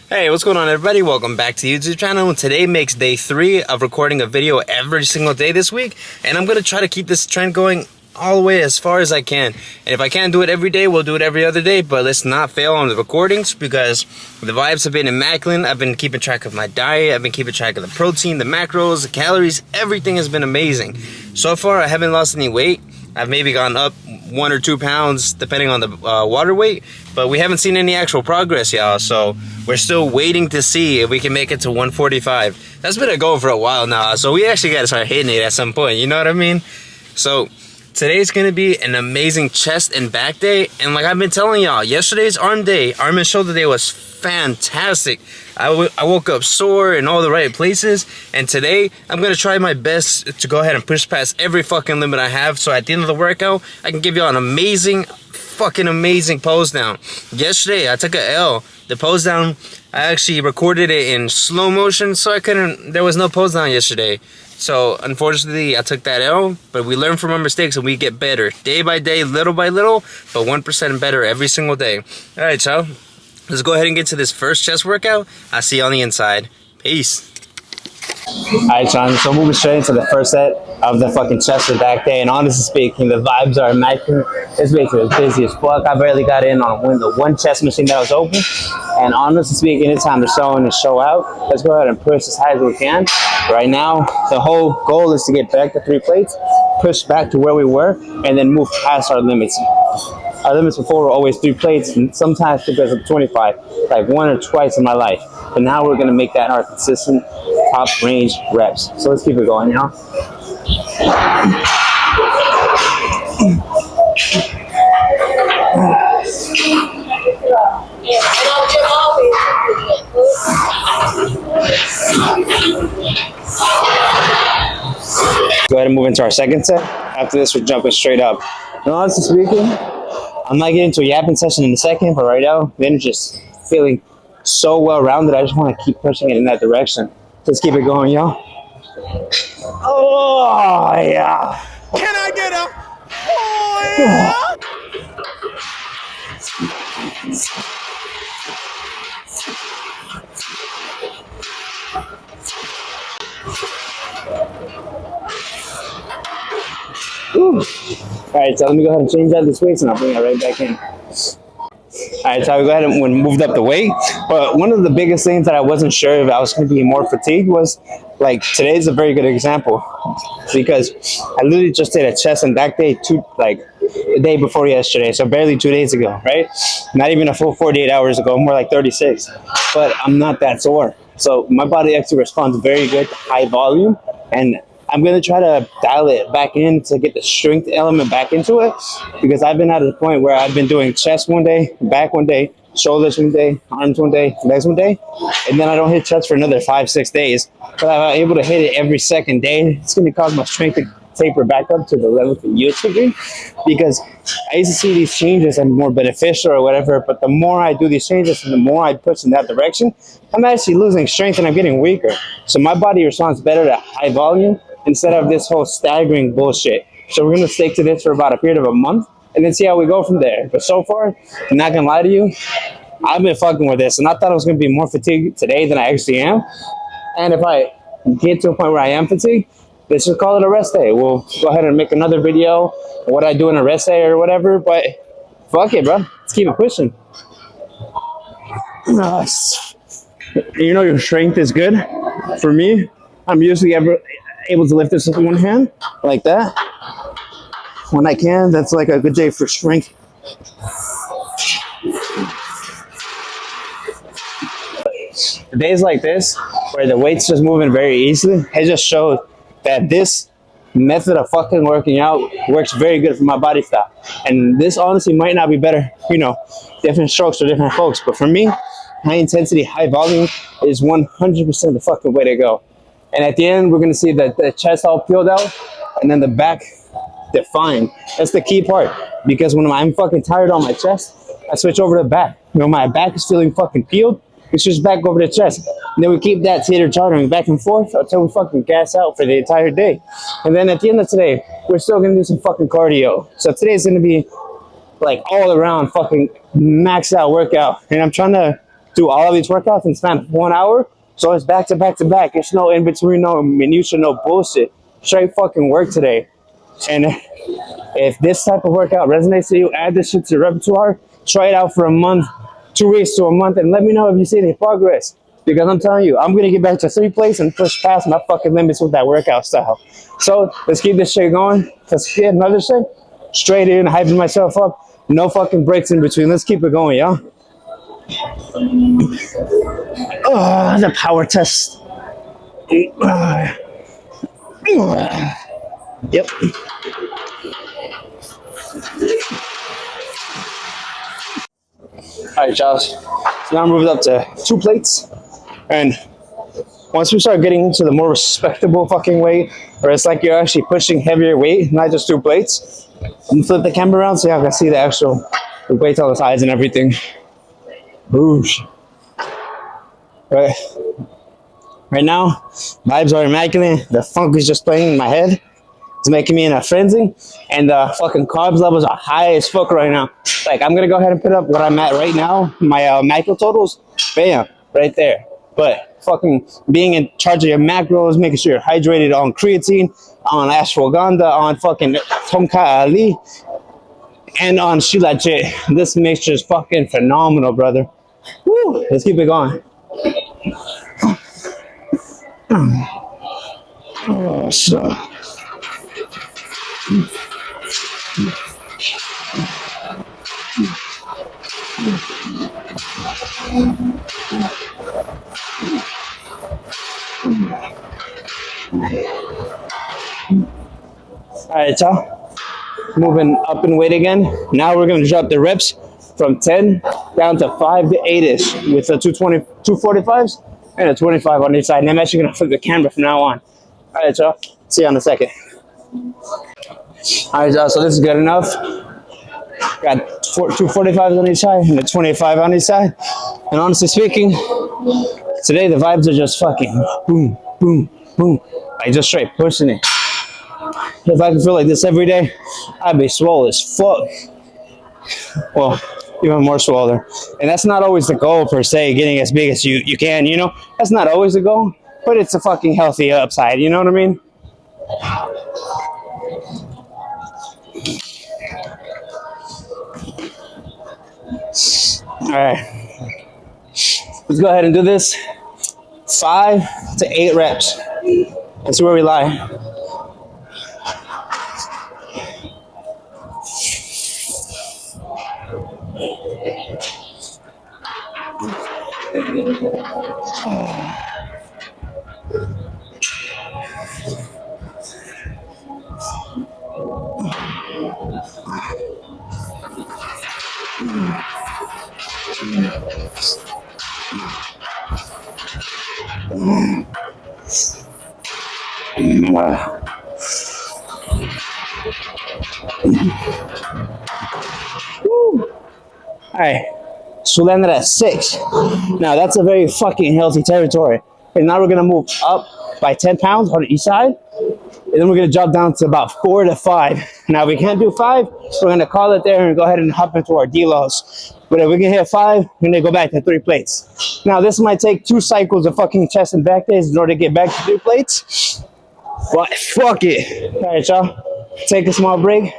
Hey, what's going on, everybody? Welcome back to the YouTube channel. Today makes day 3 of recording a video every single day this week, and I'm gonna try to keep this trend going all the way as far as I can. And if I can't do it every day, we'll do it every other day, but let's not fail on the recordings because the vibes have been immaculate. I've been keeping track of my diet, I've been keeping track of the protein, the macros, the calories, everything has been amazing. So far, I haven't lost any weight. I've maybe gone up 1 or 2 pounds depending on the water weight, but we haven't seen any actual progress, y'all. So we're still waiting to see if we can make it to 145. That's been a goal for a while now, so we actually got to start hitting it at some point, you know what I mean? So today's gonna be an amazing chest and back day, and like I've been telling y'all, yesterday's arm and shoulder day was fantastic. I woke up sore in all the right places, and today I'm gonna try my best to go ahead and push past every fucking limit I have, so at the end of the workout I can give y'all an amazing pose down. Yesterday I took a L. The pose down, I actually recorded it in slow motion, so there was no pose down yesterday. So unfortunately I took that L, but we learn from our mistakes and we get better day by day, little by little, but 1% better every single day. All right, y'all, let's go ahead and get to this first chest workout. I'll see you on the inside. Peace. Alright, Sean, so moving straight into the first set of the fucking chest and back day, and honestly speaking, the vibes are immaculate. This basically is busy as fuck. I barely got in on the one chest machine that was open, and honestly speaking, it's time to show in and show out. Let's go ahead and push as high as we can. Right now, the whole goal is to get back to 3 plates, push back to where we were, and then move past our limits. Our limits before were always 3 plates, and sometimes because of 25, like 1 or twice in my life. But now we're gonna make that our consistent top range reps. So let's keep it going, y'all. Go ahead and move into our second set. After this, we're jumping straight up. And honestly speaking, I'm not getting to a yapping session in a second, but right now, the energy just feeling so well rounded. I just want to keep pushing it in that direction. Let's keep it going, y'all. Oh yeah. Can I get a oh yeah? Alright, so let me go ahead and change out this weights and I'll bring it right back in. Alright, so I go ahead and moved up the weight, but one of the biggest things that I wasn't sure if I was going to be more fatigued was, like, today's a very good example because I literally just did a chest and back day the day before yesterday, so barely 2 days ago, right? Not even a full 48 hours ago, more like 36, but I'm not that sore. So my body actually responds very good to high volume, and I'm going to try to dial it back in to get the strength element back into it, because I've been at a point where I've been doing chest one day, back one day, shoulders one day, arms one day, legs one day, and then I don't hit chest for another 5-6 days. But if I'm able to hit it every second day, it's going to cause my strength to taper back up to the level that you used to be, because I used to see these changes as more beneficial or whatever, but the more I do these changes and the more I push in that direction, I'm actually losing strength and I'm getting weaker. So my body responds better to high volume instead of this whole staggering bullshit. So we're going to stick to this for about a period of a month and then see how we go from there. But so far, I'm not going to lie to you, I've been fucking with this, and I thought I was going to be more fatigued today than I actually am. And if I get to a point where I am fatigued, let's just call it a rest day. We'll go ahead and make another video of what I do in a rest day or whatever, but fuck it, bro. Let's keep it pushing. You know, your strength is good. For me, I'm usually able to lift this with one hand like that. When I can, that's like a good day for strength. Days like this, where the weight's just moving very easily, it just shows that this method of fucking working out works very good for my body style. And this honestly might not be better, you know, different strokes for different folks, but for me, high intensity, high volume is 100% the fucking way to go. And at the end, we're gonna see that the chest all peeled out and then the back defined. That's the key part, because when I'm fucking tired on my chest, I switch over to the back. You know, my back is feeling fucking peeled, we switch back over to the chest. And then we keep that teeter-tottering back and forth until we fucking gas out for the entire day. And then at the end of today, we're still gonna do some fucking cardio. So today's gonna be like all around fucking maxed out workout. And I'm trying to do all of these workouts in the span of 1 hour. So it's back to back to back. There's no in between, no minutia, no bullshit. Straight fucking work today. And if this type of workout resonates to you, add this shit to your repertoire. Try it out for a month, 2 weeks to a month, and let me know if you see any progress. Because I'm telling you, I'm gonna get back to 3 plates and push past my fucking limits with that workout style. So let's keep this shit going. Let's get another shit. Straight in, hyping myself up. No fucking breaks in between. Let's keep it going, y'all. Oh, the power test. Yep. All right, y'all. So now I'm moved up to 2 plates. And once we start getting into the more respectable fucking weight, where it's like you're actually pushing heavier weight, not just 2 plates, I'm gonna flip the camera around so y'all can see the actual weights on the sides and everything. Boosh. Right now, vibes are immaculate. The funk is just playing in my head. It's making me in a frenzy. And the fucking carbs levels are high as fuck right now. Like, I'm gonna go ahead and put up what I'm at right now. My macro totals, bam, right there. But fucking being in charge of your macros, making sure you're hydrated on creatine, on ashwagandha, on fucking Tonka Ali, and on Shilajit. This mixture is fucking phenomenal, brother. Woo, let's keep it going. Oh, so. All right, y'all. Moving up in weight again. Now we're gonna drop the reps from 10 down to 5 to 8-ish with the 245s and a 25 on each side. And I'm actually gonna flip the camera from now on. All right, y'all. See you in a second. All right, y'all. So this is good enough. Got 245s on each side and a 25 on each side. And honestly speaking, today the vibes are just fucking boom, boom, boom. Like just straight pushing it. If I could feel like this every day, I'd be swole as fuck. Well, even more swollen. And that's not always the goal per se, getting as big as you can, you know? That's not always the goal, but it's a fucking healthy upside, you know what I mean? All right. Let's go ahead and do this. 5 to 8 reps. Let's see where we lie. All right, so we landed at 6. Now that's a very fucking healthy territory. And now we're gonna move up by 10 pounds on each side. And then we're gonna drop down to about 4 to 5. Now we can't do 5, so we're gonna call it there and go ahead and hop into our delos. But if we can hit 5, we're gonna go back to 3 plates. Now this might take 2 cycles of fucking chest and back days in order to get back to 3 plates. But fuck it. All right, y'all. Take a small break.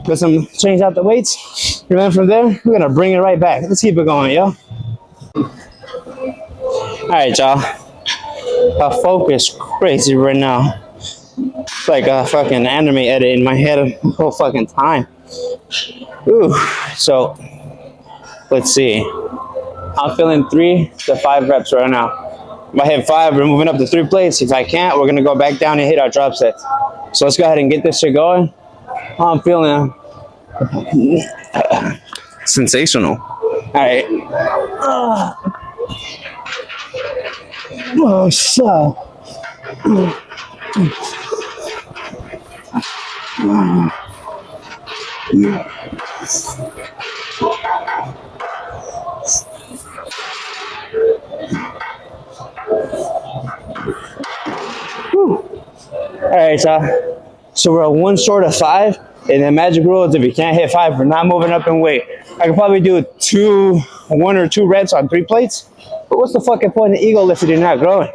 Put some, change out the weights. And then from there, we're gonna bring it right back. Let's keep it going, yo. All right, y'all. Our focus crazy right now. It's like a fucking anime edit in my head the whole fucking time. Ooh, so let's see. I'm feeling 3 to 5 reps right now. If I hit 5, we're moving up to 3 plates. If I can't, we're gonna go back down and hit our drop sets. So let's go ahead and get this shit going. I'm feeling sensational. All right. Oh, so. All right, so we're 1 short of 5, and the magic rule is if you can't hit 5, we're not moving up in weight. I could probably do 2 1 or 2 reps on 3 plates. But what's the fucking point of ego lift if you're not growing?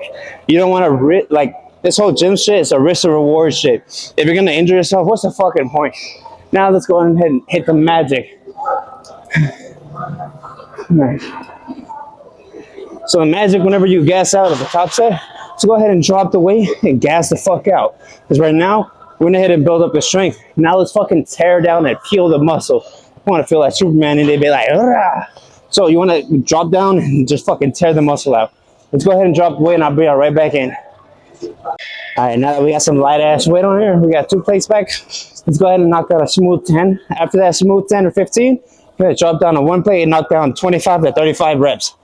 You don't want to like this whole gym shit is a risk to reward shit. If you're gonna injure yourself, what's the fucking point? Now let's go ahead and hit the magic. Nice. So in magic, whenever you gas out of the top set, so go ahead and drop the weight and gas the fuck out. Because right now, we went ahead and build up the strength. Now let's fucking tear down and peel the muscle. I want to feel like Superman and they'd be like, "Argh." So you want to drop down and just fucking tear the muscle out. Let's go ahead and drop the weight and I'll bring it right back in. All right, now that we got some light ass weight on here, we got 2 plates back. Let's go ahead and knock out a smooth 10. After that smooth 10 or 15, we're gonna drop down to 1 plate and knock down 25 to 35 reps.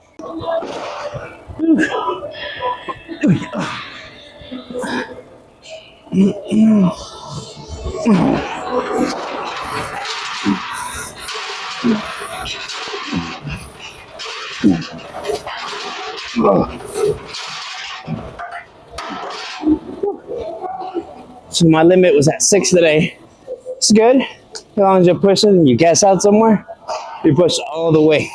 So my limit was at 6 today. It's good. As long as you're pushing and you gas out somewhere, you push all the way.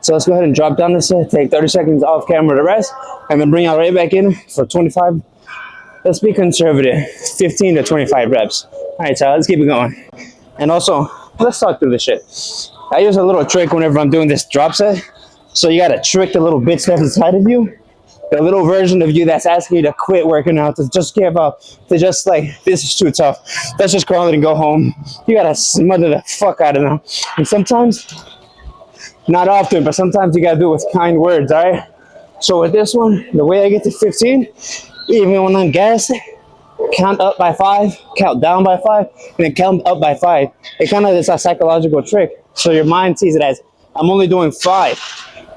So let's go ahead and drop down this set, take 30 seconds off camera to rest, and then bring it right back in for 25. Let's be conservative, 15 to 25 reps. All right, so let's keep it going. And also, let's talk through this shit. I use a little trick whenever I'm doing this drop set. So you gotta trick the little bitch that's inside of you, the little version of you that's asking you to quit working out, to just give up, to just like, this is too tough. Let's just call it and go home. You gotta smother the fuck out of them. And sometimes, not often, but sometimes you gotta do it with kind words, all right? So with this one, the way I get to 15, even when I'm gassed, count up by 5, count down by 5, and then count up by 5. It kind of is a psychological trick. So your mind sees it as, I'm only doing 5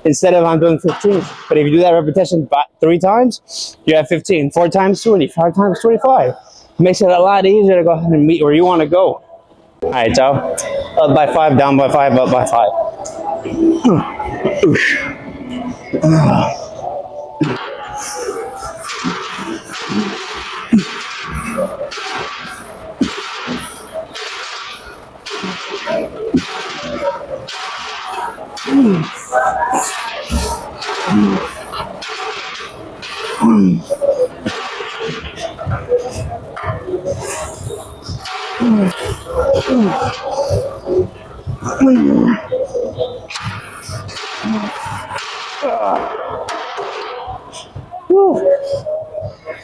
instead of I'm doing 15. But if you do that repetition 3 times, you're at 15. 4 times 20, 5 times 25. It makes it a lot easier to go ahead and meet where you want to go. All right, so up by 5, down by 5, up by 5.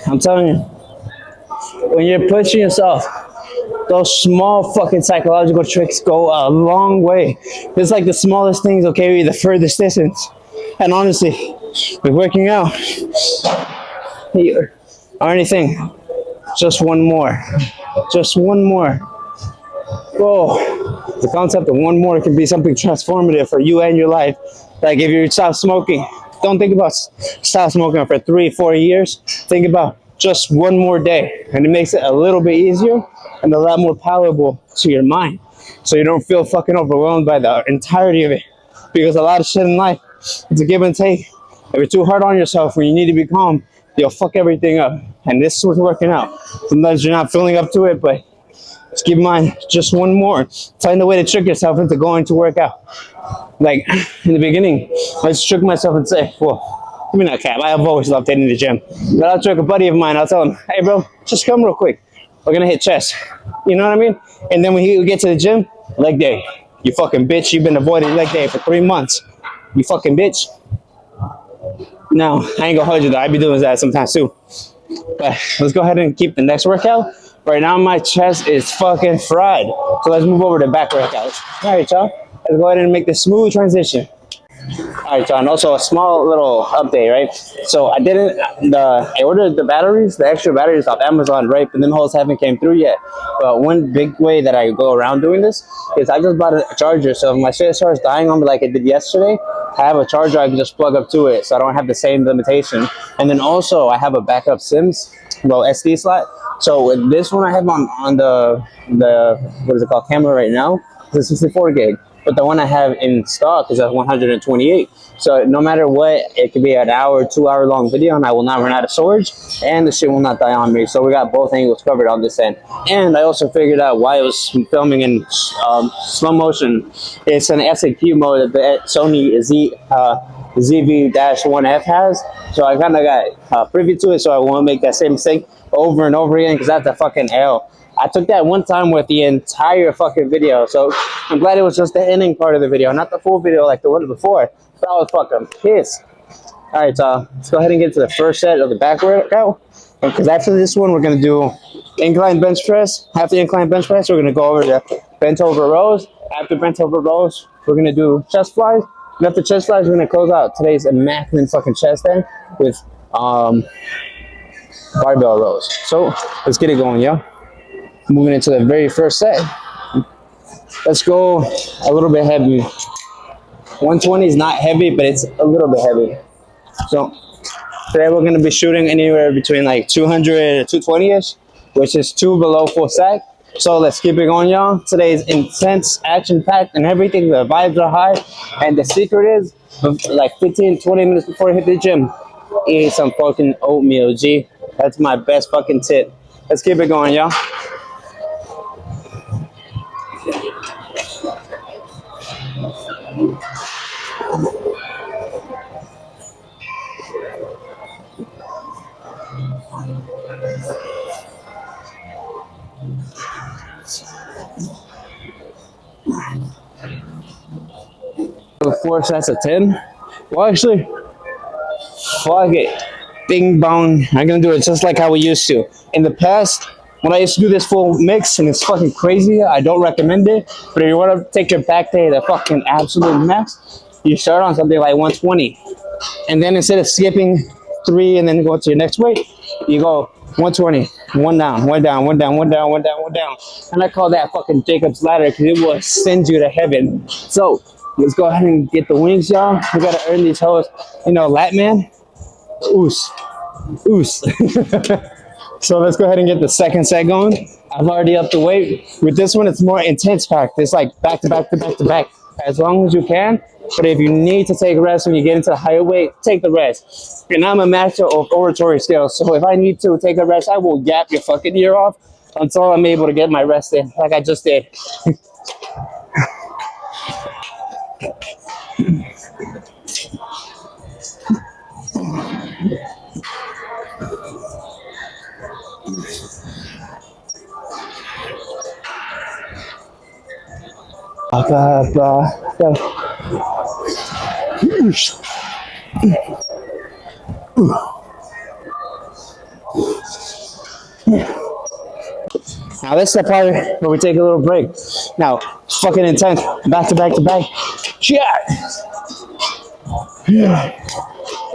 I'm telling you, when you're pushing yourself, those small fucking psychological tricks go a long way. It's like the smallest things will carry you the furthest distance. And honestly, with working out or anything, just one more. Just one more. Whoa. The concept of one more can be something transformative for you and your life. Like if you stop smoking, don't think about stop smoking for 3-4 years. Think about just one more day. And it makes it a little bit easier and a lot more palatable to your mind. So you don't feel fucking overwhelmed by the entirety of it. Because a lot of shit in life, it's a give and take. If you're too hard on yourself when you need to be calm, you'll fuck everything up. And this is what's working out. Sometimes you're not feeling up to it, but just keep in mind, just one more. Find a way to trick yourself into going to work out. Like in the beginning, I just trick myself and say, well, give me that cap. I've always loved hitting the gym. But I'll trick a buddy of mine. I'll tell him, hey bro, just come real quick. We're gonna hit chest. You know what I mean? And then when he get to the gym, leg day. You fucking bitch, you've been avoiding leg day for 3 months. You fucking bitch. No, I ain't gonna hold you though. I be doing that sometimes too. But let's go ahead and keep the next workout. Right now my chest is fucking fried. So let's move over to back workouts. All right, y'all. Let's go ahead and make this smooth transition. All right, y'all. And also a small little update, right? So I ordered the batteries, the extra batteries off Amazon, right? But then the holes haven't came through yet. But one big way that I go around doing this is I just bought a charger. So if my shit starts dying on me like it did yesterday, I have a charger I can just plug up to it. So I don't have the same limitation. And then also I have a backup SD slot. So with this one I have on the what is it called, camera right now, the 64 gig. but the one I have in stock is at 128. So no matter what, it could be an hour, 2 hour long video, and I will not run out of storage, and the shit will not die on me. So we got both angles covered on this end. And I also figured out why I was filming in slow motion. It's an SAQ mode that the Sony ZV-1F has. So I kind of got privy to it, so I won't make that same mistake over and over again, because that's a fucking L. I took that one time with the entire fucking video, so I'm glad it was just the ending part of the video, not the full video like the one before. But I was fucking pissed. Alright, so let's go ahead and get to the first set of the back workout. Because after this one, we're going to do incline bench press. After incline bench press, we're going to go over the bent over rows. After bent over rows, we're going to do chest flies. And after chest flies, we're going to close out today's immaculate fucking chest day with barbell rows. So let's get it going, yo. Moving into the very first set. Let's go a little bit heavy. 120 is not heavy, but it's a little bit heavy. So today we're going to be shooting anywhere between like 200 to 220-ish, which is 2 below full stack. So let's keep it going, y'all. Today is intense, action-packed, and everything. The vibes are high. And the secret is, like 15, 20 minutes before you hit the gym, eat some fucking oatmeal, G. That's my best fucking tip. Let's keep it going, y'all. The 4 sets of 10. Well, actually, fuck it. Bing bong. I'm gonna do it just like how we used to. In the past, when I used to do this full mix, and it's fucking crazy, I don't recommend it. But if you want to take your back day to the fucking absolute max, you start on something like 120. And then instead of skipping 3 and then go to your next weight, you go 120, 1 down, 1 down, 1 down, 1 down, 1 down, 1 down. And I call that fucking Jacob's ladder, because it will send you to heaven. So let's go ahead and get the wings, y'all. We gotta earn these hoes. You know, lat man. Oos. Oos. So let's go ahead and get the second set going. I've already upped the weight. With this one, it's more intense packed. It's like back to back to back to back. As long as you can. But if you need to take a rest when you get into the higher weight, take the rest. And I'm a master of oratory skills. So if I need to take a rest, I will yap your fucking ear off until I'm able to get my rest in, like I just did. Now this is the part where we take a little break. Now, it's fucking intense. Back to back to back.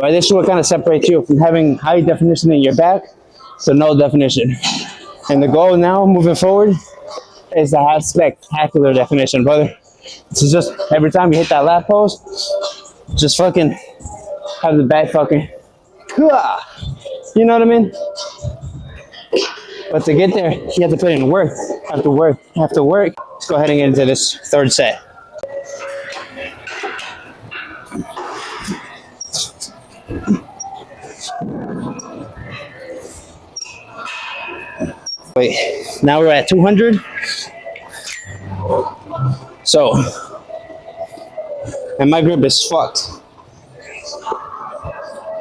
Right, this is what kind of separates you from having high definition in your back to no definition. And the goal now, moving forward, is to have spectacular definition, brother. So just every time you hit that lat pose, just fucking have the back fucking, you know what I mean? But to get there, you have to put in work. Have to work. Have to work. Let's go ahead and get into this third set. Wait, now we're at 200. So, and my grip is fucked.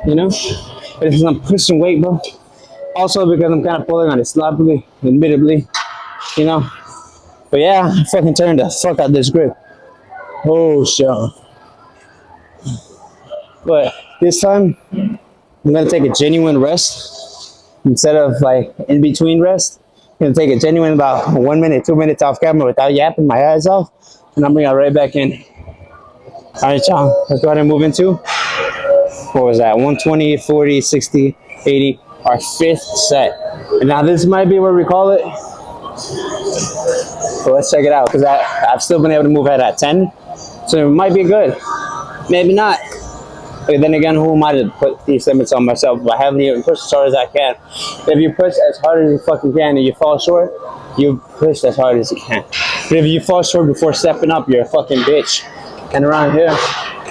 You know? But if I'm pushing weight, bro. Also because I'm kind of pulling on it sloppily, admittedly. You know? But yeah, I fucking turned the fuck out this grip. Oh, sure. But this time, I'm gonna take a genuine rest instead of like in between rest. I'm gonna take a genuine about 1 minute, 2 minutes off camera without yapping my eyes off, and I'm bringing it right back in. All right, y'all. Let's go ahead and move into, what was that? 120, 40, 60, 80. Our fifth set. And now this might be where we call it. So let's check it out, because I've still been able to move at 10. So it might be good. Maybe not. But then again, who am I to put these limits on myself? I haven't even pushed as hard as I can. If you push as hard as you fucking can and you fall short, you push as hard as you can. But if you fall short before stepping up, you're a fucking bitch. And around here,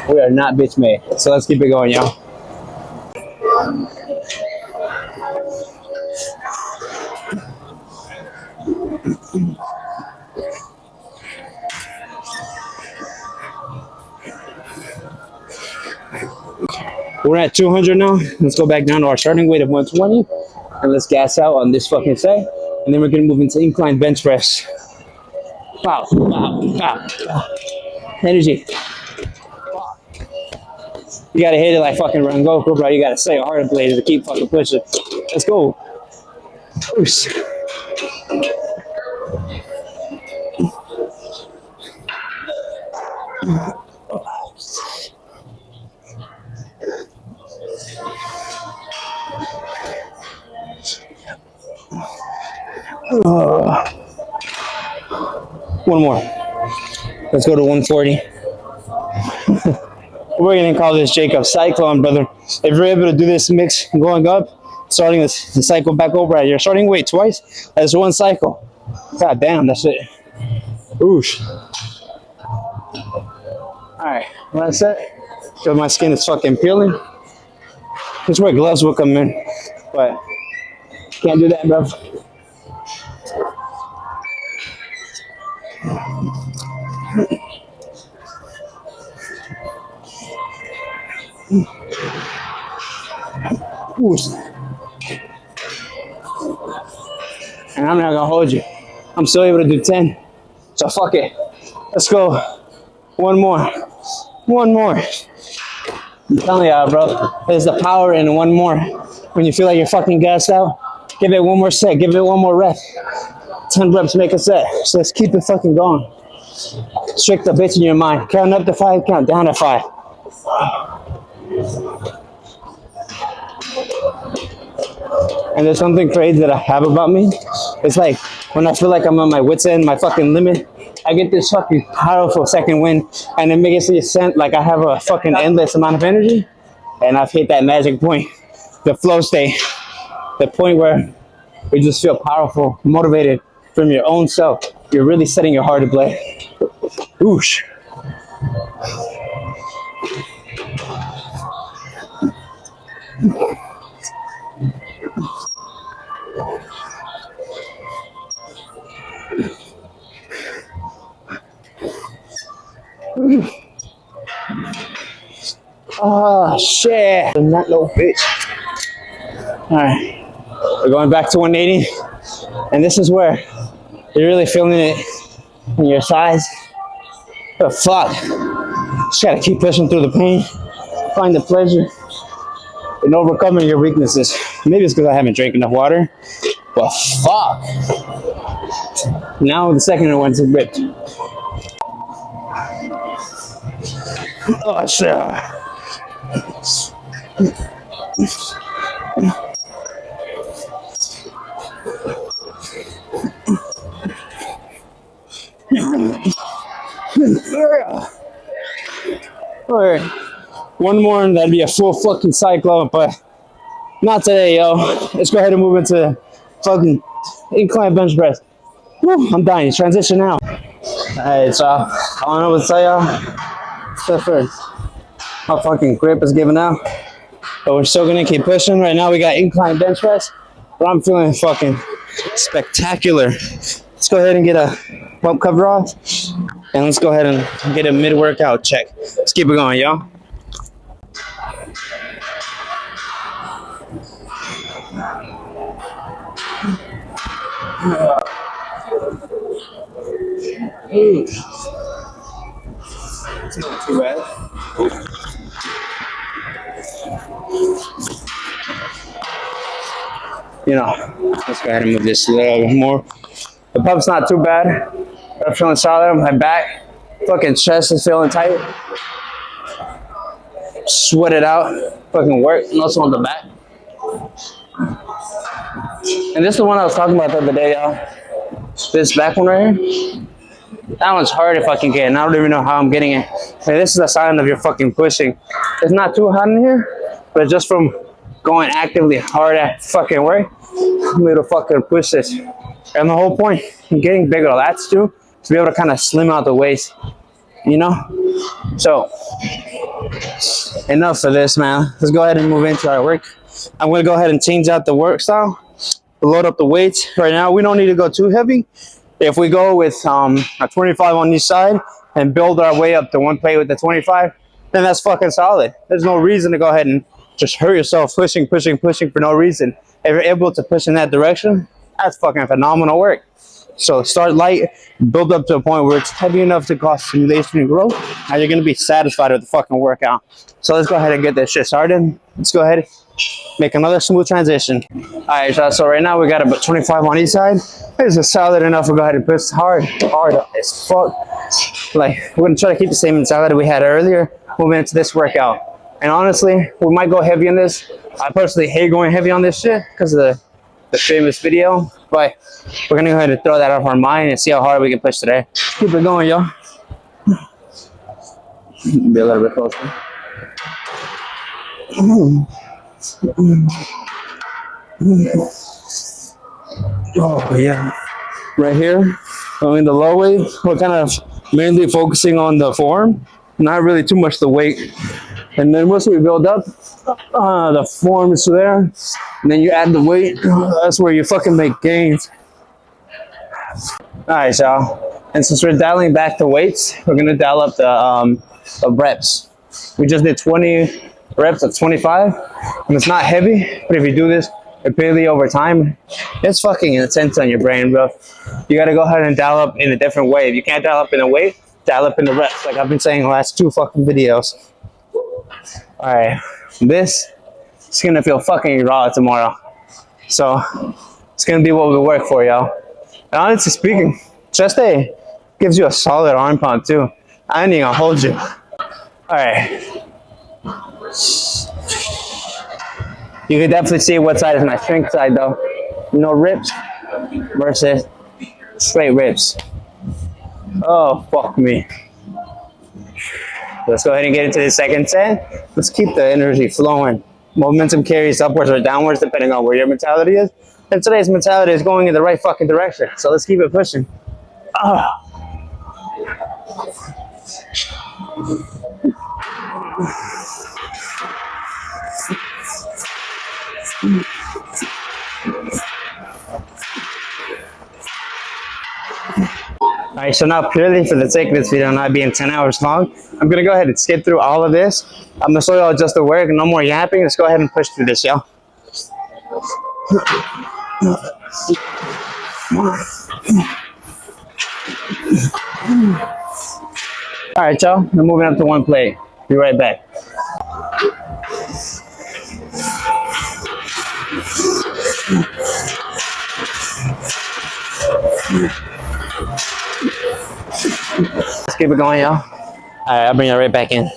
we are not bitch made. So let's keep it going, y'all. We're at 200 now. Let's go back down to our starting weight of 120. And let's gas out on this fucking set. And then we're going to move into incline bench press. Wow, wow, wow, wow. Energy. You got to hit it like fucking run go, bro. You got to stay hard blade to keep fucking pushing. Let's go. Oosh. One more. Let's go to 140. We're gonna call this Jacob Cyclone, brother. If you're able to do this mix going up, starting the cycle back over at your starting weight twice, that's one cycle. God damn, that's it. Oosh. Alright, that's it. Because my skin is fucking peeling. This is where gloves will come in. But can't do that, bro. And I'm not gonna hold you. I'm still able to do 10. So fuck it. Let's go. One more. One more. I'm telling y'all, bro. There's the power in one more. When you feel like you're fucking gassed out, give it one more set. Give it one more rep. 10 reps make a set. So let's keep it fucking going. Trick the bitch in your mind. Count up to 5, count down to 5. And there's something crazy that I have about me. It's like when I feel like I'm on my wit's end, my fucking limit, I get this fucking powerful second wind, and it makes me sense like I have a fucking endless amount of energy, and I've hit that magic point, the flow state, the point where you just feel powerful, motivated from your own self. You're really setting your heart ablaze. Oosh. Oh shit. I'm that little bitch. Alright. We're going back to 180. And this is where you're really feeling it in your thighs. But fuck. Just gotta keep pushing through the pain. Find the pleasure in overcoming your weaknesses. Maybe it's because I haven't drank enough water. But fuck. Now the second one's ripped. Oh shit. Alright. One more and that'd be a full fucking cyclone, but not today, yo. Let's go ahead and move into fucking incline bench press. Woo, I'm dying. Transition now. Alright, so I don't know what to tell y'all. Except for my fucking grip is giving out. But we're still gonna keep pushing. Right now we got incline bench press. But I'm feeling fucking spectacular. Let's go ahead and get a pump cover off. And let's go ahead and get a mid-workout check. Let's keep it going, y'all. It's not too bad. You know, let's go ahead and move this a little bit more. The pump's not too bad. I'm feeling solid on my back. Fucking chest is feeling tight. Sweat it out. Fucking work. And also on the back. And this is the one I was talking about the other day, y'all. This back one right here. That one's hard if I can get, and I don't even know how I'm getting it. Hey, this is a sign of your fucking pushing. It's not too hot in here, but just from going actively hard at fucking work, I'm able to fucking push this. And the whole point in getting bigger lats too, to be able to kind of slim out the waist, you know? So, enough for this, man. Let's go ahead and move into our work. I'm gonna go ahead and change out the work style, load up the weights. Right now, we don't need to go too heavy. If we go with a 25 on each side and build our way up to one plate with the 25, then that's fucking solid. There's no reason to go ahead and just hurt yourself pushing for no reason. If you're able to push in that direction, that's fucking phenomenal work. So start light, build up to a point where it's heavy enough to cause stimulation and growth, and you're gonna be satisfied with the fucking workout. So let's go ahead and get this shit started. Let's go ahead, make another smooth transition. All right, so right now we got about 25 on each side. This is solid enough. We'll go ahead and push hard as fuck. Like, we're gonna try to keep the same mentality we had earlier moving into this workout. And honestly, we might go heavy on this. I personally hate going heavy on this shit because of the famous video, but we're gonna go ahead and throw that off our mind and see how hard we can push today. Keep it going, y'all. Be a little bit closer. Oh yeah, right here in the low weight, we're kind of mainly focusing on the form, not really too much the weight. And then once we build up, the form is there, and then you add the weight. That's where you fucking make gains. All right, y'all. And since we're dialing back the weights, we're gonna dial up the reps. We just did 20 reps of 25, and it's not heavy, but if you do this repeatedly over time, it's fucking intense on your brain, bro. You gotta go ahead and dial up in a different way. If you can't dial up in a weight, dial up in the reps, like I've been saying the last 2 fucking videos. All right, this is gonna feel fucking raw tomorrow, so it's gonna be what we work for, y'all. And honestly speaking, chest day gives you a solid arm pump too. I ain't even gonna hold you. All right. You can definitely see what side is my strength side though. No rips versus straight rips. Oh, fuck me. Let's go ahead and get into the second set. Let's keep the energy flowing. Momentum carries upwards or downwards depending on where your mentality is. And today's mentality is going in the right fucking direction. So let's keep it pushing. All right, so now purely for the sake of this video not being 10 hours long, I'm gonna go ahead and skip through all of this. I'm gonna show y'all just the work, no more yapping. Let's go ahead and push through this, y'all. All right, y'all, we're moving up to one plate. Be right back. Let's keep it going, y'all. All right, I'll bring it right back in.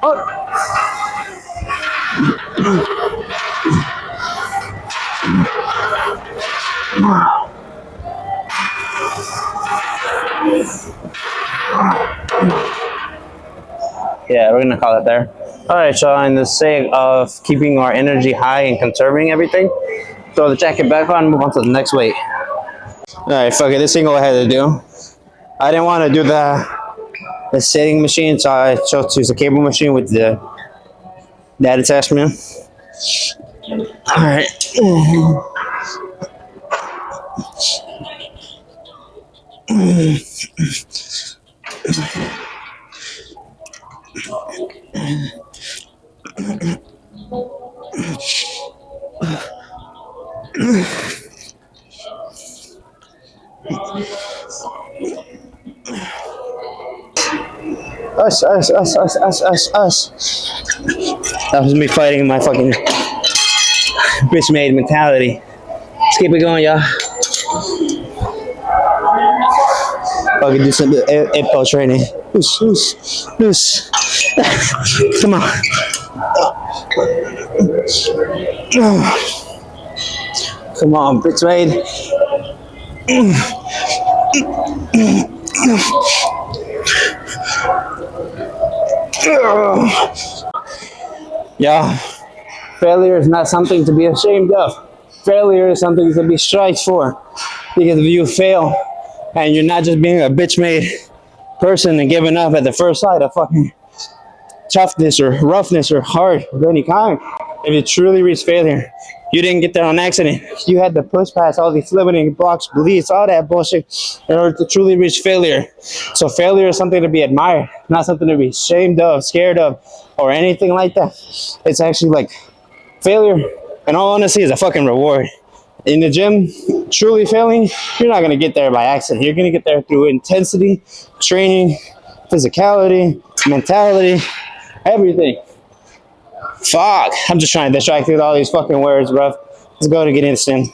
Oh. Yeah, we're gonna call it there. All right, so in the sake of keeping our energy high and conserving everything, throw the jacket back on and move on to the next weight. All right, fuck it, this ain't what I had to do. I didn't want to do the sitting machine, so I chose to use the cable machine with that attachment. All right. Us. That was me fighting my fucking bitch made mentality. Let's keep it going, y'all. Fucking do some info training. Loose. Come on. Come on, bitch made. Yeah, failure is not something to be ashamed of. Failure is something to be strived for. Because if you fail and you're not just being a bitch made person and giving up at the first sight of fucking toughness or roughness or hard of any kind, if you truly reach failure, you didn't get there on accident. You had to push past all these limiting blocks, beliefs, all that bullshit in order to truly reach failure. So failure is something to be admired, not something to be ashamed of, scared of, or anything like that. It's actually like failure, in all honesty, is a fucking reward. In the gym, truly failing, you're not going to get there by accident. You're going to get there through intensity, training, physicality, mentality, everything. Fuck. I'm just trying to distract you with all these fucking words, bro. Let's go to get instant.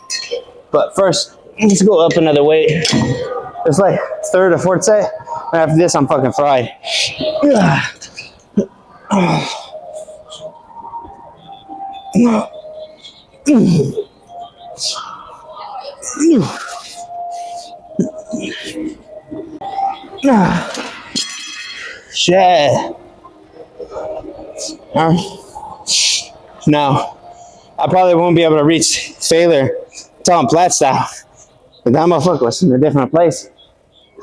But first, let's go up another weight. It's like third or fourth set. And after this, I'm fucking fried. Shit. Now, I probably won't be able to reach failure Tom Platt style. But that motherfucker was in a different place.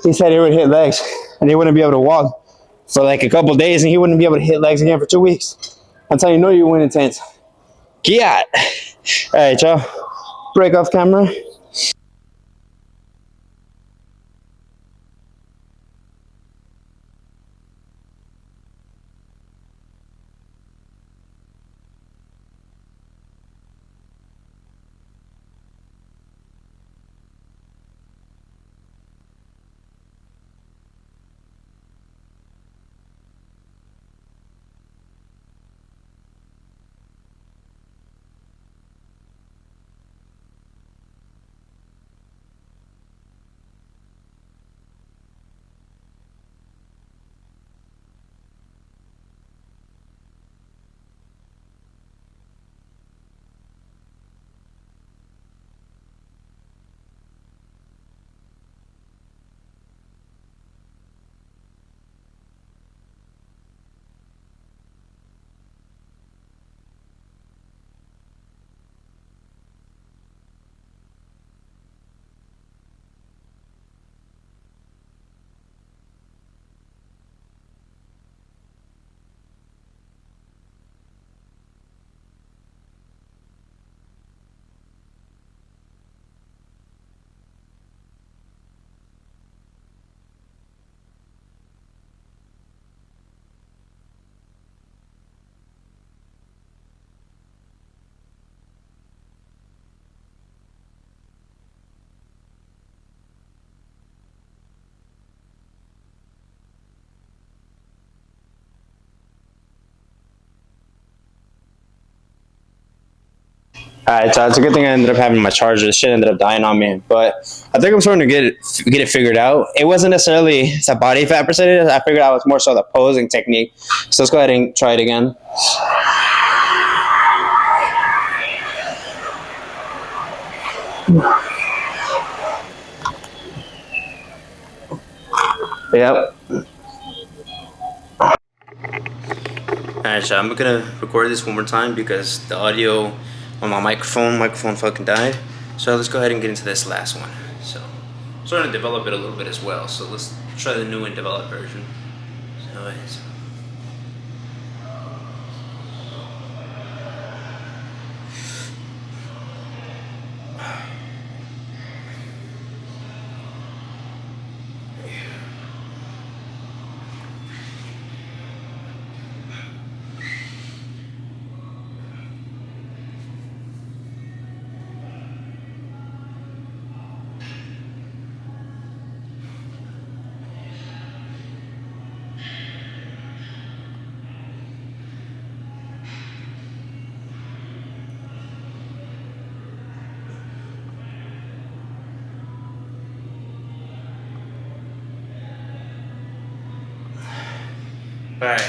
He said he would hit legs and he wouldn't be able to walk for like a couple days and he wouldn't be able to hit legs again for 2 weeks. That's how you know you win intense. Kiat. All right, y'all. Break off camera. Alright, so it's a good thing I ended up having my charger. This shit ended up dying on me, but I think I'm starting to get it figured out. It wasn't necessarily the body fat percentage. I figured out it was more so the posing technique. So let's go ahead and try it again. Yep. Alright, so I'm gonna record this one more time because the audio on my microphone fucking died. So let's go ahead and get into this last one. So I'm starting to develop it a little bit as well. So let's try the new and developed version. So it's alright,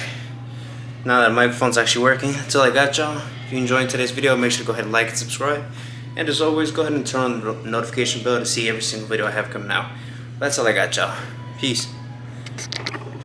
now that the microphone's actually working, that's all I got, y'all. If you enjoyed today's video, make sure to go ahead and like and subscribe. And as always, go ahead and turn on the notification bell to see every single video I have coming out. That's all I got, y'all. Peace.